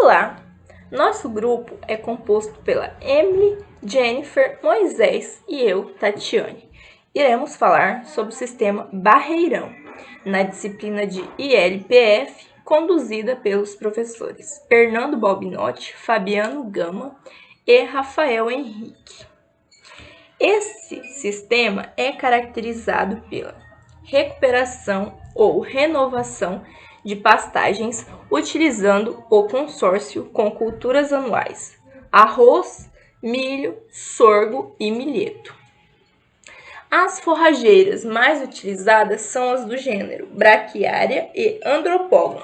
Olá! Nosso grupo é composto pela Emily, Jennifer, Moisés e eu, Tatiane. Iremos falar sobre o sistema Barreirão, na disciplina de ILPF, conduzida pelos professores Fernando Balbinotti, Fabiano Gama e Rafael Henrique. Esse sistema é caracterizado pela recuperação ou renovação de pastagens utilizando o consórcio com culturas anuais: arroz, milho, sorgo e milheto. As forrageiras mais utilizadas são as do gênero Braquiária e Andropógon,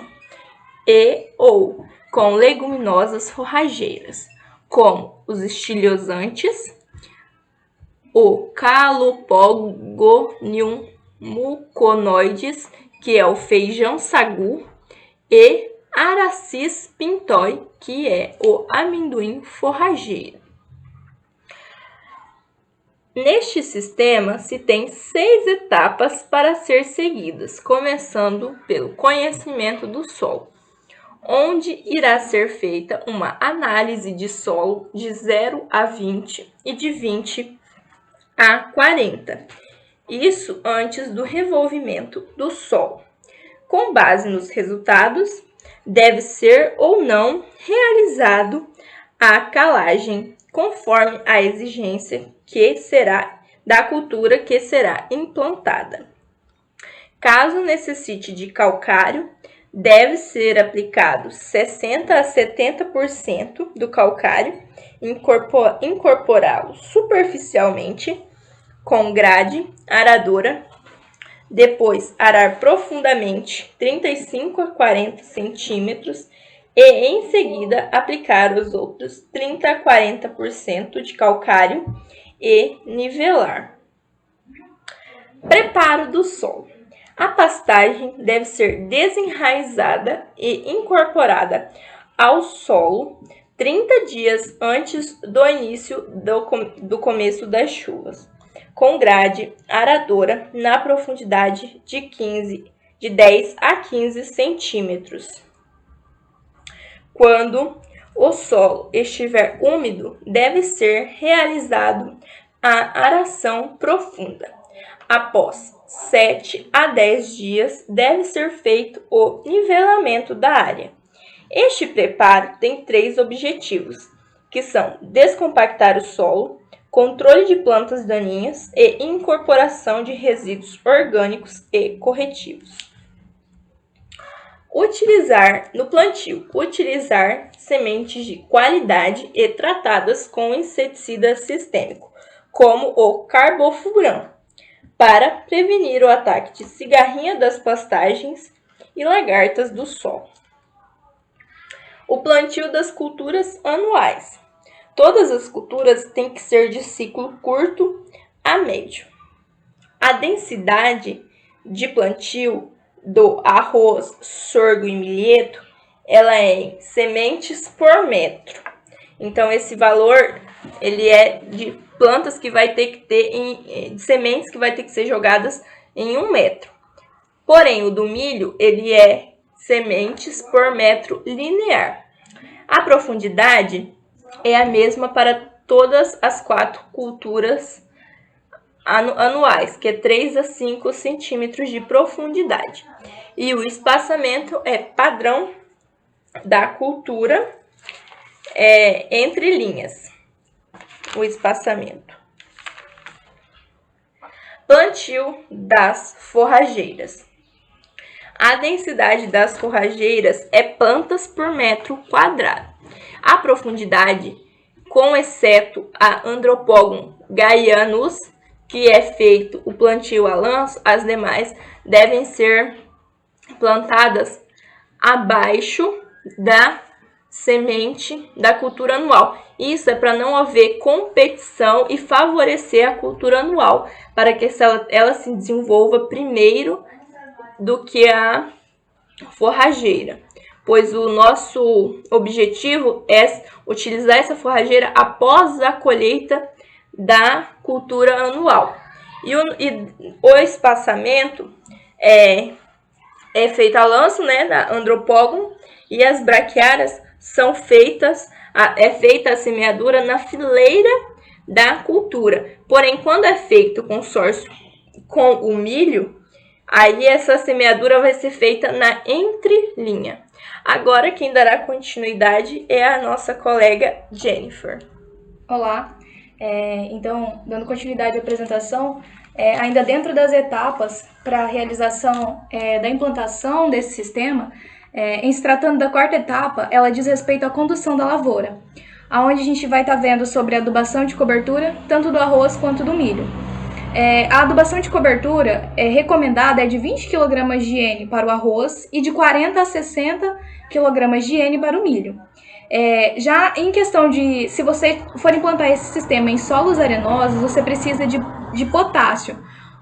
ou com leguminosas forrageiras, como os estiliosantes, o Calopogonium muconoides, que é o feijão sagu, e Aracis pintoi, que é o amendoim forrageiro. Neste sistema se tem 6 etapas para ser seguidas, começando pelo conhecimento do solo, onde irá ser feita uma análise de solo de 0 a 20 e de 20 a 40. Isso antes do revolvimento do solo. Com base nos resultados, deve ser ou não realizado a calagem, conforme a exigência que será da cultura que será implantada. Caso necessite de calcário, deve ser aplicado 60 a 70% do calcário, incorporá-lo superficialmente com grade aradora, depois arar profundamente 35 a 40 centímetros e em seguida aplicar os outros 30 a 40% de calcário e nivelar. Preparo do solo. A pastagem deve ser desenraizada e incorporada ao solo 30 dias antes do início do começo das chuvas, com grade aradora na profundidade de 10 a 15 centímetros. Quando o solo estiver úmido, deve ser realizado a aração profunda. Após 7 a 10 dias, deve ser feito o nivelamento da área. Este preparo tem 3 objetivos, que são descompactar o solo, controle de plantas daninhas e incorporação de resíduos orgânicos e corretivos. No plantio, utilizar sementes de qualidade e tratadas com inseticida sistêmico, como o carbofuran, para prevenir o ataque de cigarrinha das pastagens e lagartas do solo. O plantio das culturas anuais. Todas as culturas têm que ser de ciclo curto a médio. A densidade de plantio do arroz, sorgo e milheto, ela é em sementes por metro. Então, esse valor, ele é de plantas que vai ter que ter, de sementes que vai ter que ser jogadas em 1 metro. Porém, o do milho, ele é sementes por metro linear. A profundidade é a mesma para todas as 4 culturas anuais, que é 3 a 5 centímetros de profundidade. E o espaçamento é padrão da cultura entre linhas. O espaçamento. Plantio das forrageiras. A densidade das forrageiras é plantas por metro quadrado. A profundidade, com exceto a Andropógon gaianus, que é feito o plantio a lanço, as demais devem ser plantadas abaixo da semente da cultura anual. Isso é para não haver competição e favorecer a cultura anual, para que ela se desenvolva primeiro do que a forrageira, pois o nosso objetivo é utilizar essa forrageira após a colheita da cultura anual. E o espaçamento é feito a lanço, né, da Andropógon, e as braquiárias é feita a semeadura na fileira da cultura. Porém, quando é feito o consórcio com o milho, aí essa semeadura vai ser feita na entrelinha. Agora, quem dará continuidade é a nossa colega Jennifer. Olá, então, dando continuidade à apresentação, ainda dentro das etapas para a realização da implantação desse sistema, em se tratando da quarta etapa, ela diz respeito à condução da lavoura, onde a gente vai estar vendo sobre a adubação de cobertura, tanto do arroz quanto do milho. A adubação de cobertura recomendada é de 20 kg de N para o arroz e de 40 a 60 kg de N para o milho. Já em questão de, se você for implantar esse sistema em solos arenosos, você precisa de potássio,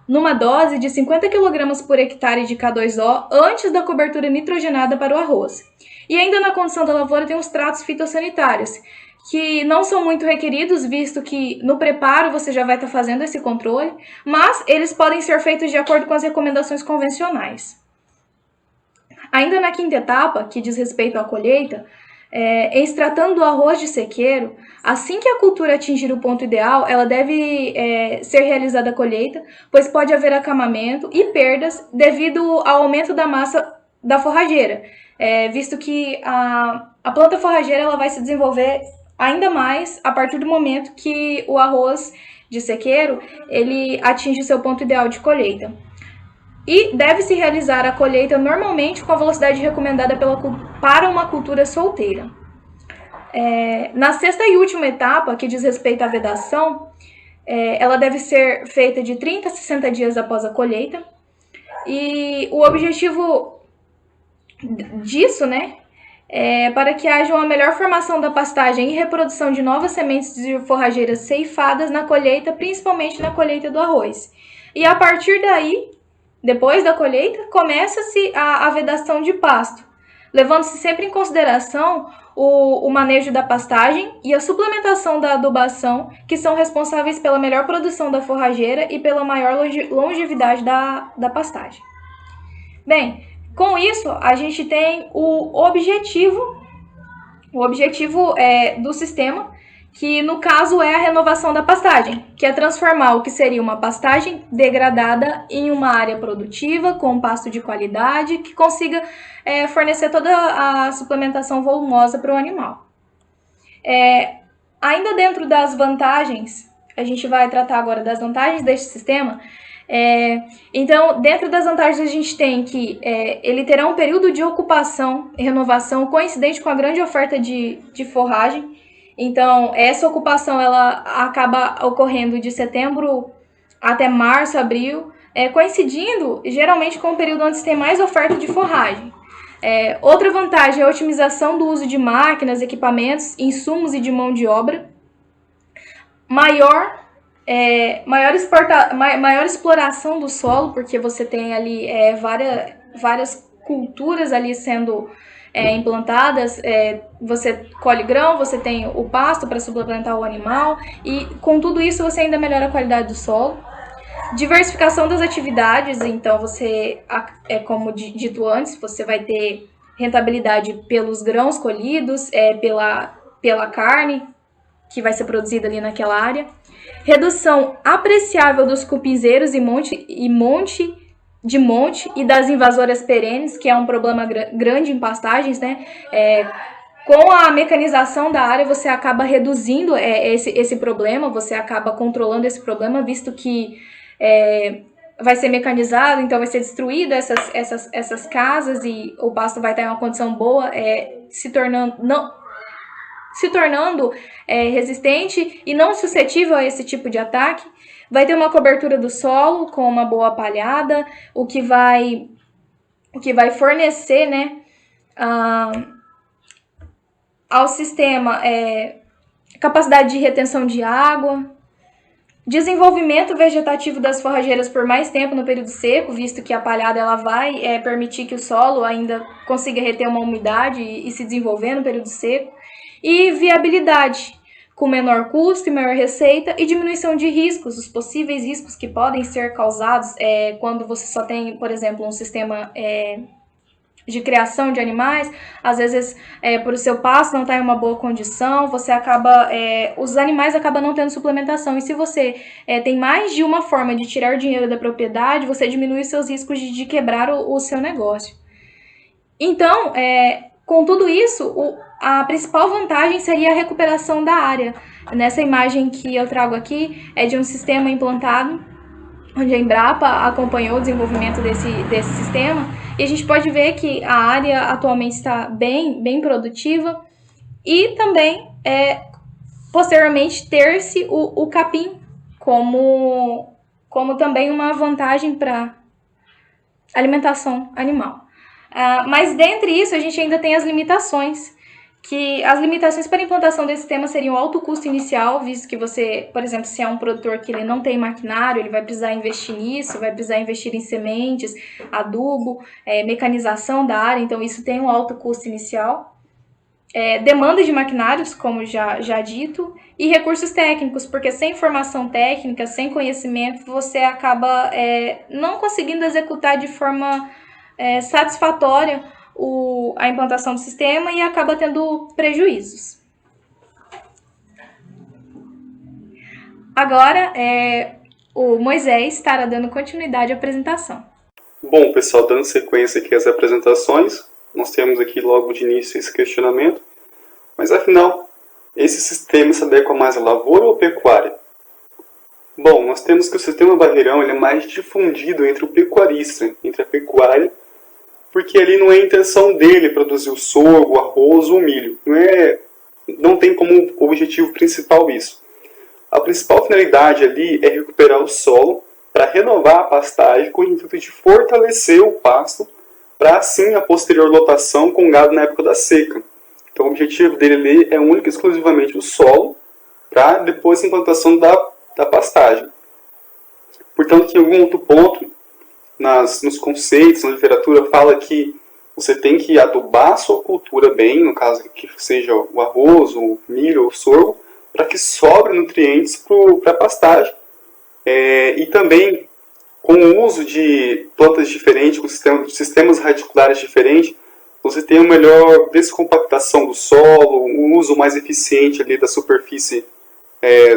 numa dose de 50 kg por hectare de K2O antes da cobertura nitrogenada para o arroz. E ainda na condição da lavoura tem os tratos fitossanitários, que não são muito requeridos, visto que no preparo você já vai estar fazendo esse controle, mas eles podem ser feitos de acordo com as recomendações convencionais. Ainda na quinta etapa, que diz respeito à colheita, em se tratando do arroz de sequeiro, assim que a cultura atingir o ponto ideal, ela deve ser realizada a colheita, pois pode haver acamamento e perdas devido ao aumento da massa da forrageira, visto que a planta forrageira ela vai se desenvolver ainda mais a partir do momento que o arroz de sequeiro ele atinge o seu ponto ideal de colheita. E deve-se realizar a colheita normalmente com a velocidade recomendada para uma cultura solteira. Na sexta e última etapa, que diz respeito à vedação, ela deve ser feita de 30 a 60 dias após a colheita. E o objetivo disso, é para que haja uma melhor formação da pastagem e reprodução de novas sementes de forrageiras ceifadas na colheita, principalmente na colheita do arroz. E a partir daí, depois da colheita, começa-se a vedação de pasto, levando-se sempre em consideração o manejo da pastagem e a suplementação da adubação, que são responsáveis pela melhor produção da forrageira e pela maior longevidade da pastagem. Bem, com isso, a gente tem o objetivo do sistema, que no caso é a renovação da pastagem, que é transformar o que seria uma pastagem degradada em uma área produtiva, com pasto de qualidade, que consiga fornecer toda a suplementação volumosa para o animal. Ainda dentro das vantagens, a gente vai tratar agora das vantagens deste sistema. Então, dentro das vantagens, a gente tem que ele terá um período de ocupação e renovação coincidente com a grande oferta de forragem. Então, essa ocupação ela acaba ocorrendo de setembro até março, abril, coincidindo geralmente com o período onde se tem mais oferta de forragem. Outra vantagem é a otimização do uso de máquinas, equipamentos, insumos e de mão de obra. Maior exploração do solo, porque você tem ali várias culturas ali sendo implantadas, você colhe grão, você tem o pasto para suplementar o animal, e com tudo isso você ainda melhora a qualidade do solo. Diversificação das atividades, então você, como dito antes, você vai ter rentabilidade pelos grãos colhidos, pela carne que vai ser produzida ali naquela área. Redução apreciável dos cupinzeiros e monte e das invasoras perenes, que é um problema grande em pastagens, com a mecanização da área, você acaba reduzindo esse problema, você acaba controlando esse problema, visto que vai ser mecanizado, então vai ser destruído essas casas e o pasto vai estar em uma condição boa, se tornando resistente e não suscetível a esse tipo de ataque. Vai ter uma cobertura do solo com uma boa palhada, o que vai fornecer ao sistema capacidade de retenção de água, desenvolvimento vegetativo das forrageiras por mais tempo no período seco, visto que a palhada ela vai permitir que o solo ainda consiga reter uma umidade e se desenvolver no período seco, e viabilidade, com menor custo e maior receita, e diminuição de riscos, os possíveis riscos que podem ser causados quando você só tem, por exemplo, um sistema de criação de animais, às vezes por o seu pasto não estar em uma boa condição, os animais acabam não tendo suplementação. E se você tem mais de uma forma de tirar dinheiro da propriedade, você diminui os seus riscos de quebrar o seu negócio. Então, com tudo isso, a principal vantagem seria a recuperação da área. Nessa imagem que eu trago aqui é de um sistema implantado, onde a Embrapa acompanhou o desenvolvimento desse sistema, e a gente pode ver que a área atualmente está bem produtiva, e também, posteriormente, ter-se o capim como também uma vantagem para alimentação animal. Mas, dentre isso, a gente ainda tem as limitações, que as limitações para a implantação desse sistema seriam o alto custo inicial, visto que você, por exemplo, se é um produtor que ele não tem maquinário, ele vai precisar investir nisso, vai precisar investir em sementes, adubo, mecanização da área, então isso tem um alto custo inicial. Demanda de maquinários, como já dito, e recursos técnicos, porque sem formação técnica, sem conhecimento, você acaba não conseguindo executar de forma satisfatória a implantação do sistema e acaba tendo prejuízos. Agora, o Moisés estará dando continuidade à apresentação. Bom, pessoal, dando sequência aqui às apresentações, nós temos aqui logo de início esse questionamento, mas afinal, esse sistema se adequa mais à lavoura ou à pecuária? Bom, nós temos que o sistema barreirão ele é mais difundido entre o pecuarista, entre a pecuária, porque ali não é a intenção dele produzir o sorgo, o arroz ou o milho. Não tem como objetivo principal isso. A principal finalidade ali é recuperar o solo para renovar a pastagem com o intuito de fortalecer o pasto para assim a posterior lotação com gado na época da seca. Então o objetivo dele ali é único e exclusivamente o solo para depois a implantação da pastagem. Portanto, em algum outro ponto, nos conceitos, na literatura, fala que você tem que adubar a sua cultura bem, no caso que seja o arroz, o milho ou o sorgo, para que sobre nutrientes para a pastagem. E também, com o uso de plantas diferentes, com sistemas radiculares diferentes, você tem uma melhor descompactação do solo, um uso mais eficiente ali da superfície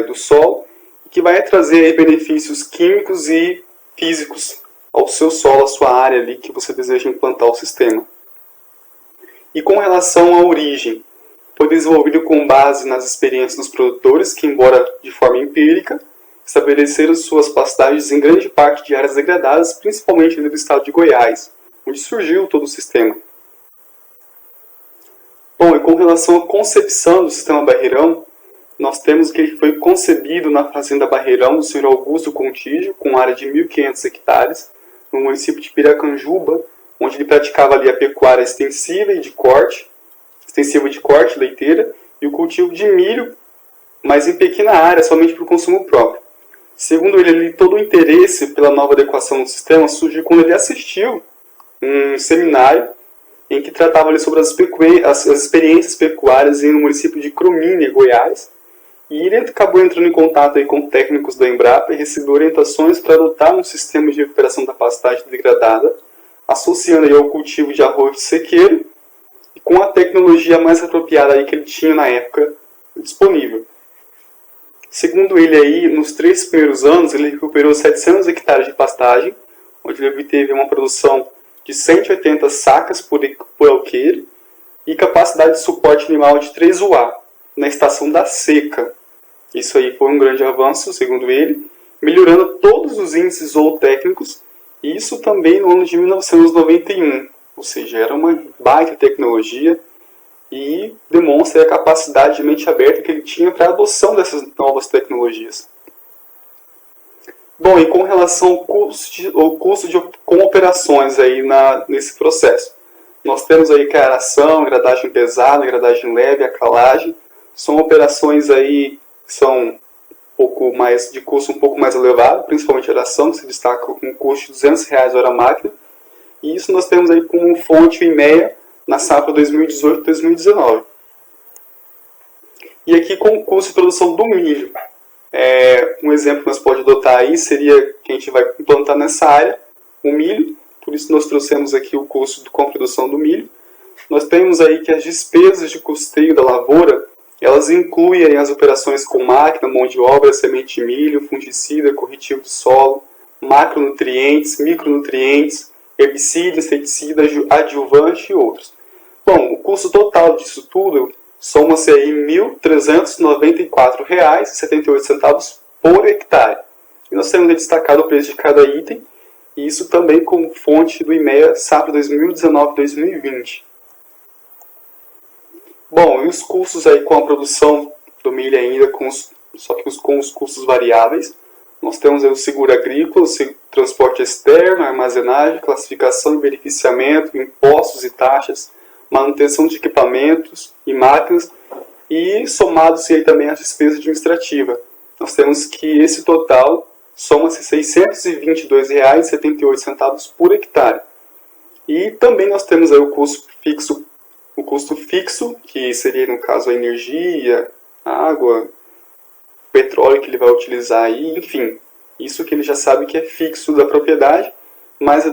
do solo, que vai trazer benefícios químicos e físicos ao seu solo, à sua área ali que você deseja implantar o sistema. E com relação à origem, foi desenvolvido com base nas experiências dos produtores que, embora de forma empírica, estabeleceram suas pastagens em grande parte de áreas degradadas, principalmente no estado de Goiás, onde surgiu todo o sistema. Bom, e com relação à concepção do sistema Barreirão, nós temos que ele foi concebido na Fazenda Barreirão do Sr. Augusto Contígio, com área de 1.500 hectares, no município de Piracanjuba, onde ele praticava ali a pecuária extensiva de corte leiteira, e o cultivo de milho, mas em pequena área, somente para o consumo próprio. Segundo ele, todo o interesse pela nova adequação do sistema surgiu quando ele assistiu um seminário em que tratava ali sobre as experiências pecuárias no município de Cromínia, Goiás, e ele acabou entrando em contato aí com técnicos da Embrapa e recebeu orientações para adotar um sistema de recuperação da pastagem degradada, associando aí ao cultivo de arroz de sequeiro e com a tecnologia mais apropriada aí que ele tinha na época disponível. Segundo ele, aí, nos 3 primeiros anos, ele recuperou 700 hectares de pastagem, onde ele obteve uma produção de 180 sacas por alqueire e capacidade de suporte animal de 3 UA na estação da seca. Isso aí foi um grande avanço, segundo ele, melhorando todos os índices zootécnicos, e isso também no ano de 1991, ou seja, era uma baita tecnologia e demonstra a capacidade de mente aberta que ele tinha para a adoção dessas novas tecnologias. Bom, e com relação ao custo com operações aí nesse processo, nós temos aí que a aeração, gradagem pesada, gradagem leve, a calagem, são operações aí que são de custo um pouco mais elevado, principalmente a aeração, que se destaca com um custo de R$200 hora máquina, e isso nós temos aí como fonte o IMEA na safra 2018-2019. E aqui com o custo de produção do milho. Um exemplo que nós podemos adotar aí seria que a gente vai implantar nessa área o milho, por isso nós trouxemos aqui o custo com a produção do milho. Nós temos aí que as despesas de custeio da lavoura, elas incluem aí as operações com máquina, mão de obra, semente de milho, fungicida, corretivo do solo, macronutrientes, micronutrientes, herbicida, inseticida, adjuvante e outros. Bom, o custo total disso tudo soma-se aí R$ 1.394,78 por hectare. E nós temos destacado o preço de cada item, e isso também como fonte do IMEA safra 2019-2020. Bom, e os custos aí com a produção do milho ainda, só que com os custos variáveis. Nós temos aí o seguro agrícola, o transporte externo, armazenagem, classificação e beneficiamento, impostos e taxas, manutenção de equipamentos e máquinas, e somados aí também as despesas administrativas. Nós temos que esse total soma-se R$ 622,78 por hectare. E também nós temos aí o custo fixo, que seria no caso a energia, a água, petróleo que ele vai utilizar aí, enfim, isso que ele já sabe que é fixo da propriedade, mais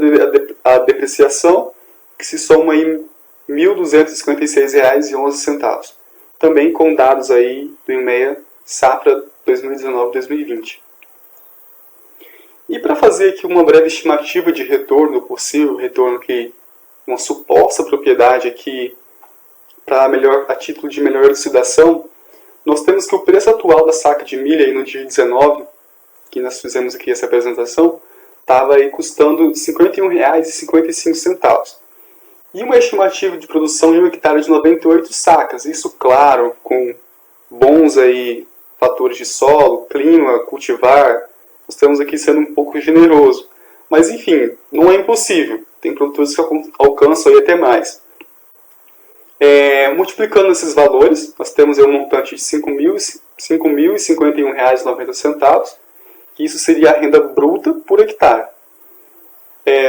a depreciação, que se soma em R$ 1.256,11, também com dados aí do IMEA safra 2019-2020. E para fazer aqui uma breve estimativa de retorno possível, retorno que uma suposta propriedade aqui a título de melhor elucidação, nós temos que o preço atual da saca de milho aí no dia 19, que nós fizemos aqui essa apresentação, estava aí custando R$ 51,55. E uma estimativa de produção de um hectare de 98 sacas, isso claro, com bons aí fatores de solo, clima, cultivar, nós estamos aqui sendo um pouco generoso. Mas enfim, não é impossível, tem produtores que alcançam aí até mais. Multiplicando esses valores, nós temos aí um montante de R$ 5.051,90, que isso seria a renda bruta por hectare.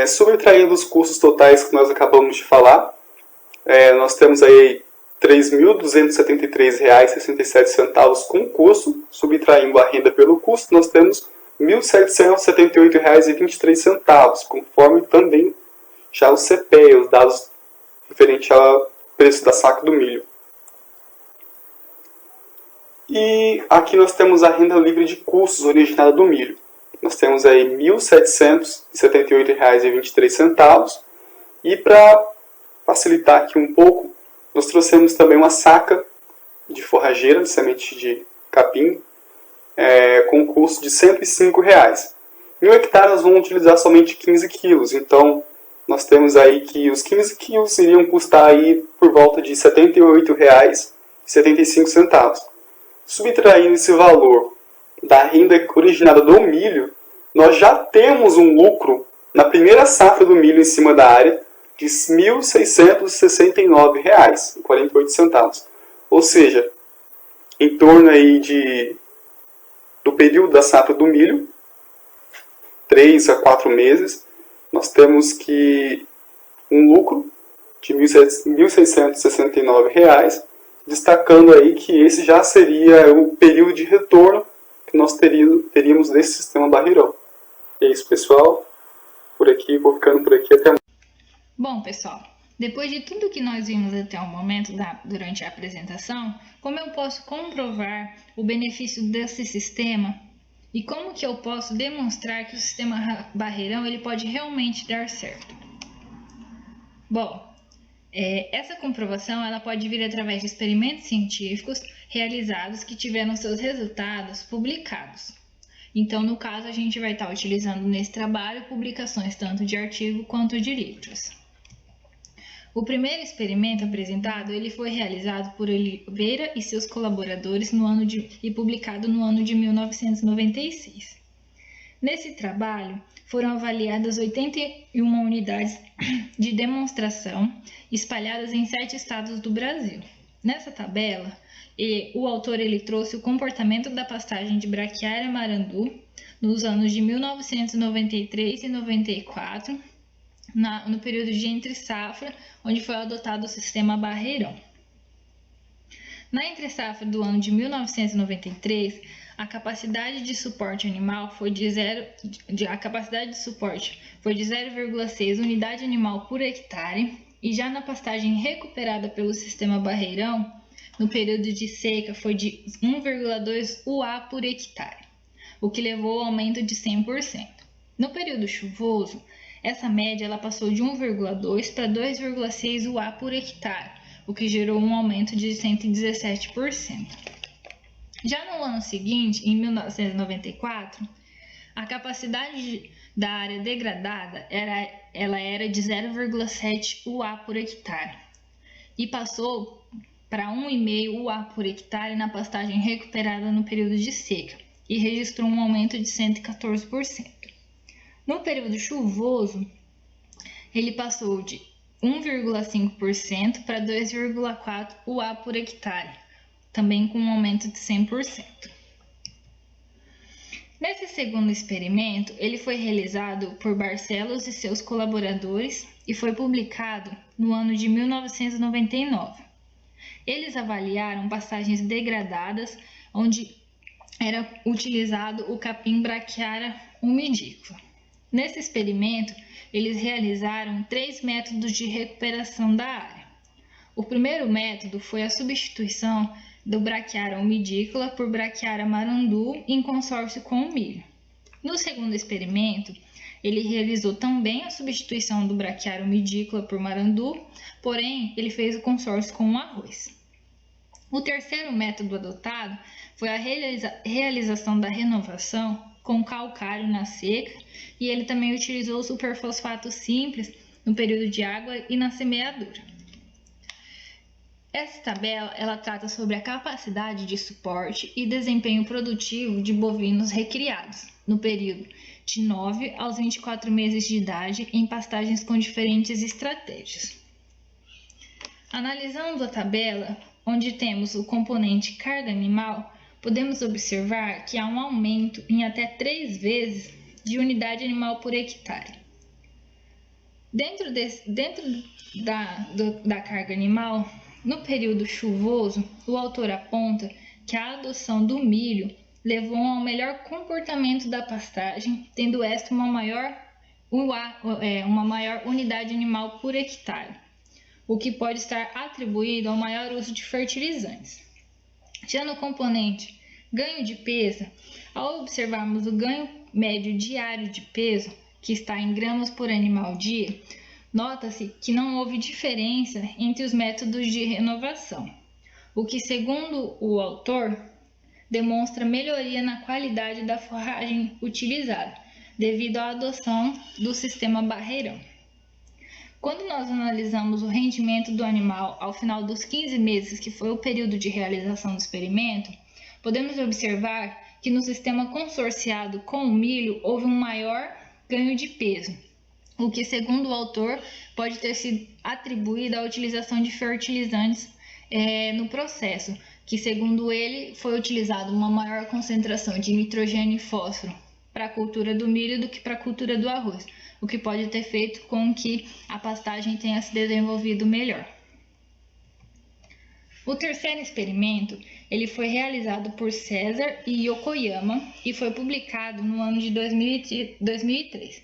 Subtraindo os custos totais que nós acabamos de falar, nós temos aí R$ 3.273,67 com custo, subtraindo a renda pelo custo, nós temos R$ 1.778,23, conforme também já o CPEA, os dados referentes ao preço da saca do milho. E aqui nós temos a renda livre de custos originada do milho. Nós temos aí R$ 1.778,23. E para facilitar aqui um pouco, nós trouxemos também uma saca de forrageira, de semente de capim, com custo de R$ 105. Em um hectare nós vamos utilizar somente 15 quilos, então nós temos aí que os 15 quilos iriam custar aí por volta de R$ 78,75. Subtraindo esse valor da renda originada do milho, nós já temos um lucro na primeira safra do milho em cima da área de R$ 1.669,48. Ou seja, em torno aí do período da safra do milho, 3 a 4 meses, nós temos que um lucro de R$ 1.669, destacando aí que esse já seria o período de retorno que nós teríamos desse sistema barreirão. É isso, pessoal. Por aqui, vou ficando por aqui até mais. Bom, pessoal, depois de tudo que nós vimos até o momento durante a apresentação, como eu posso comprovar o benefício desse sistema e como que eu posso demonstrar que o sistema barreirão ele pode realmente dar certo? Bom, essa comprovação ela pode vir através de experimentos científicos realizados que tiveram seus resultados publicados. Então, no caso, a gente vai estar utilizando nesse trabalho publicações tanto de artigo quanto de livros. O primeiro experimento apresentado ele foi realizado por Oliveira e seus colaboradores e publicado no ano de 1996. Nesse trabalho, foram avaliadas 81 unidades de demonstração espalhadas em 7 estados do Brasil. Nessa tabela, o autor ele trouxe o comportamento da pastagem de braquiária marandu nos anos de 1993 e 94, no período de entre-safra, onde foi adotado o sistema barreirão. Na entre-safra do ano de 1993, a capacidade de suporte animal foi de 0,6 unidade animal por hectare, e já na pastagem recuperada pelo sistema Barreirão, no período de seca foi de 1,2 UA por hectare, o que levou ao aumento de 100%. No período chuvoso, essa média ela passou de 1,2 para 2,6 UA por hectare, o que gerou um aumento de 117%. Já no ano seguinte, em 1994, a capacidade da área degradada era de 0,7 UA por hectare e passou para 1,5 UA por hectare na pastagem recuperada no período de seca e registrou um aumento de 114%. No período chuvoso, ele passou de 1,5% para 2,4 UA por hectare, também com um aumento de 100%. Nesse segundo experimento, ele foi realizado por Barcelos e seus colaboradores e foi publicado no ano de 1999. Eles avaliaram pastagens degradadas onde era utilizado o capim Brachiara umidícola. Nesse experimento, eles realizaram 3 métodos de recuperação da área. O primeiro método foi a substituição do Brachiara umidícola por Brachiara marandu em consórcio com o milho. No segundo experimento, ele realizou também a substituição do Brachiara umidícola por marandu, porém ele fez o consórcio com o arroz. O terceiro método adotado foi a realização da renovação com calcário na seca, e ele também utilizou o superfosfato simples no período de água e na semeadura. Essa tabela ela trata sobre a capacidade de suporte e desempenho produtivo de bovinos recriados no período de 9 aos 24 meses de idade em pastagens com diferentes estratégias. Analisando a tabela, onde temos o componente carga animal, podemos observar que há um aumento em até 3 vezes de unidade animal por hectare. Dentro da carga animal, no período chuvoso, o autor aponta que a adoção do milho levou ao melhor comportamento da pastagem, tendo esta uma maior unidade animal por hectare, o que pode estar atribuído ao maior uso de fertilizantes. Já no componente ganho de peso, ao observarmos o ganho médio diário de peso, que está em gramas por animal dia, nota-se que não houve diferença entre os métodos de renovação, o que, segundo o autor, demonstra melhoria na qualidade da forragem utilizada, devido à adoção do sistema Barreirão. Quando nós analisamos o rendimento do animal ao final dos 15 meses, que foi o período de realização do experimento, podemos observar que no sistema consorciado com o milho houve um maior ganho de peso, o que, segundo o autor, pode ter sido atribuído à utilização de fertilizantes no processo, que, segundo ele, foi utilizada uma maior concentração de nitrogênio e fósforo para a cultura do milho do que para a cultura do arroz, o que pode ter feito com que a pastagem tenha se desenvolvido melhor. O terceiro experimento ele foi realizado por César e Yokoyama e foi publicado no ano de 2003.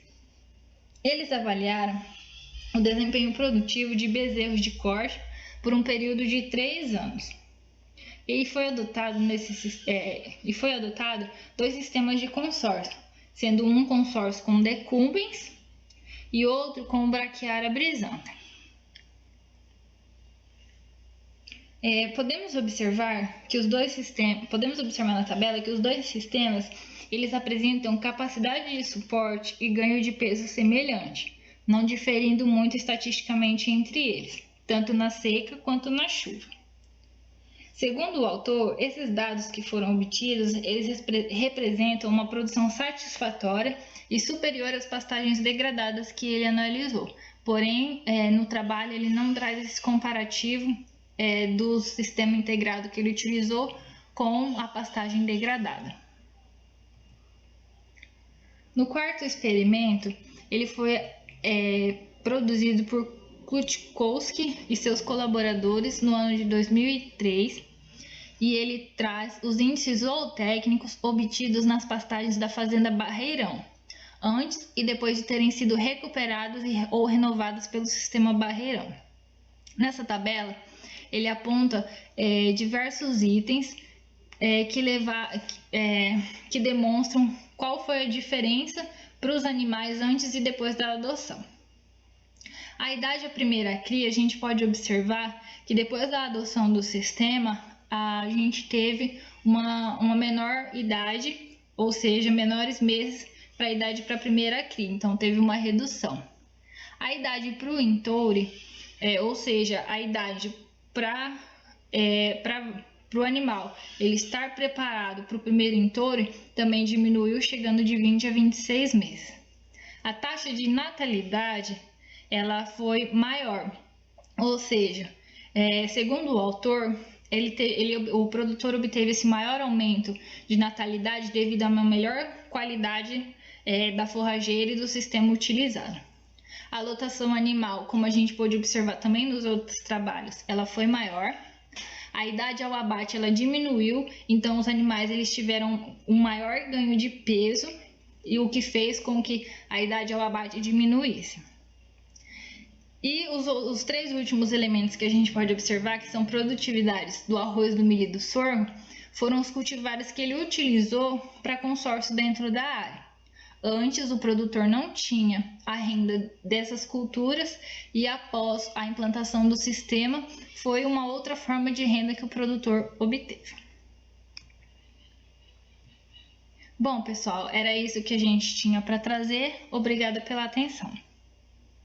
Eles avaliaram o desempenho produtivo de bezerros de corte por um período de 3 anos. E foi adotado 2 sistemas de consórcio, sendo um consórcio com decumbens e outro com Brachiara brisanta. Podemos observar na tabela que os 2 sistemas eles apresentam capacidade de suporte e ganho de peso semelhante, não diferindo muito estatisticamente entre eles, tanto na seca quanto na chuva. Segundo o autor, esses dados que foram obtidos, eles representam uma produção satisfatória e superior às pastagens degradadas que ele analisou. Porém, no trabalho ele não traz esse comparativo do sistema integrado que ele utilizou com a pastagem degradada. No quarto experimento, ele foi produzido por Klutkowski e seus colaboradores no ano de 2003, e ele traz os índices zootécnicos obtidos nas pastagens da Fazenda Barreirão, antes e depois de terem sido recuperadas ou renovadas pelo sistema Barreirão. Nessa tabela, ele aponta diversos itens que demonstram qual foi a diferença para os animais antes e depois da adoção. A idade da primeira cria, a gente pode observar que depois da adoção do sistema, a gente teve uma menor idade, ou seja, menores meses para a idade para a primeira cria, então teve uma redução. A idade para o entoure, ou seja, a idade para o animal ele estar preparado para o primeiro entoure, também diminuiu, chegando de 20 a 26 meses. A taxa de natalidade ela foi maior, ou seja, segundo o autor, o produtor obteve esse maior aumento de natalidade devido a uma melhor qualidade da forrageira e do sistema utilizado. A lotação animal, como a gente pôde observar também nos outros trabalhos, ela foi maior. A idade ao abate ela diminuiu, então os animais eles tiveram um maior ganho de peso, e o que fez com que a idade ao abate diminuísse. E os três últimos elementos que a gente pode observar, que são produtividades do arroz, do milho e do sorgo, foram os cultivares que ele utilizou para consórcio dentro da área. Antes, o produtor não tinha a renda dessas culturas, e após a implantação do sistema, foi uma outra forma de renda que o produtor obteve. Bom, pessoal, era isso que a gente tinha para trazer. Obrigada pela atenção.